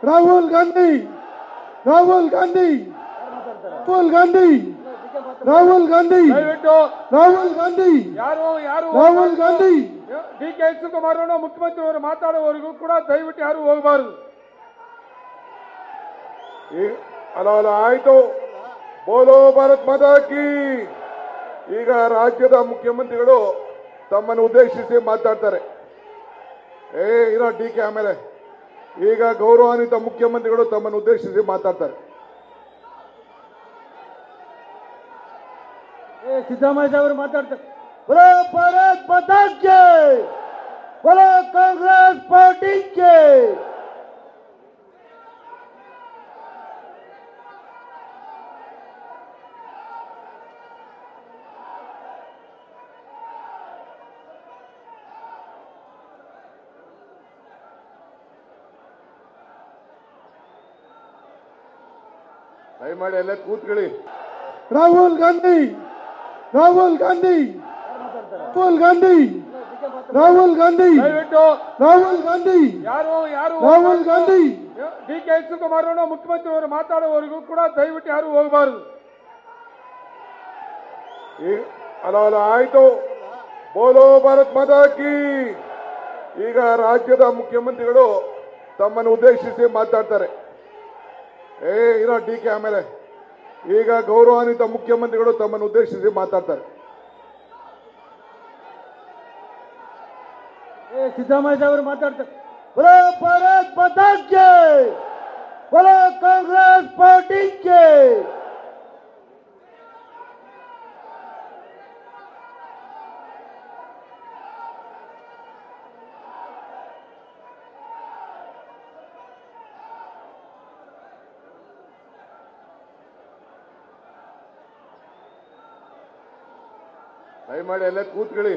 ರಾಹುಲ್ ಗಾಂಧಿ ರಾಹುಲ್ ಗಾಂಧಿ ರಾಹುಲ್ ಗಾಂಧಿ ರಾಹುಲ್ ಗಾಂಧಿ ರಾಹುಲ್ ಗಾಂಧಿ ರಾಹುಲ್ ಗಾಂಧಿ ಡಿ.ಕೆ. ಶಿವಕುಮಾರ್ ಅವರು ಮುಖ್ಯಮಂತ್ರಿ ಅವರು ಮಾತಾಡುವವರೆಗೂ ಕೂಡ ದಯವಿಟ್ಟು ಯಾರು ಹೋಗಬಾರದು. ಅಲ್ಲ ಆಯ್ತು. ಬೋಲೋ ಭಾರತ್ ಮಾತಾ ಕಿ. ಈಗ ರಾಜ್ಯದ ಮುಖ್ಯಮಂತ್ರಿಗಳು ತಮ್ಮನ್ನು ಉದ್ದೇಶಿಸಿ ಮಾತಾಡ್ತಾರೆ. ಇರೋ ಡಿ.ಕೆ. ಆಮೇಲೆ ಈಗ ಗೌರವಾನ್ವಿತ ಮುಖ್ಯಮಂತ್ರಿಗಳು ತಮ್ಮನ್ನು ಉದ್ದೇಶಿಸಿ ಮಾತಾಡ್ತಾರೆ. ಸಿದ್ದರಾಮಯ್ಯ ಅವರು ಮಾತಾಡ್ತಾರೆ. बोलो भारत माता के, बोलो कांग्रेस पार्टी के. ದಯಮಾಡಿ ಎಲ್ಲ ಕೂತ್ಕೊಳ್ಳಿ. ರಾಹುಲ್ ಗಾಂಧಿ ರಾಹುಲ್ ಗಾಂಧಿ ರಾಹುಲ್ ಗಾಂಧಿ ರಾಹುಲ್ ಗಾಂಧಿ ರಾಹುಲ್ ಗಾಂಧಿ ರಾಹುಲ್ ಗಾಂಧಿ ಡಿ.ಕೆ. ಶಿವಕುಮಾರ್ ಅವರು ಮುಖ್ಯಮಂತ್ರಿ ಅವರು ಮಾತಾಡುವವರೆಗೂ ಕೂಡ ದಯವಿಟ್ಟು ಯಾರು ಹೋಗಬಾರದು. ಅಲ್ಲ ಆಯ್ತು. ಬೋಲೋ ಭಾರತ್ ಮಾತಾ ಕಿ. ಈಗ ರಾಜ್ಯದ ಮುಖ್ಯಮಂತ್ರಿಗಳು ತಮ್ಮನ್ನು ಉದ್ದೇಶಿಸಿ ಮಾತಾಡ್ತಾರೆ. ಇರೋ ಡಿ.ಕೆ. ಆಮೇಲೆ ಈಗ ಗೌರವಾನ್ವಿತ ಮುಖ್ಯಮಂತ್ರಿಗಳು ತಮ್ಮನ್ನು ಉದ್ದೇಶಿಸಿ ಮಾತಾಡ್ತಾರೆ. ಸಿದ್ದರಾಮಯ್ಯ ಅವರು ಮಾತಾಡ್ತಾರೆ. बोलो भारत माता के, बोलो कांग्रेस पार्टी के. ದಯಮಾಡಿ ಎಲ್ಲ ಕೂತ್ಕೊಳ್ಳಿ.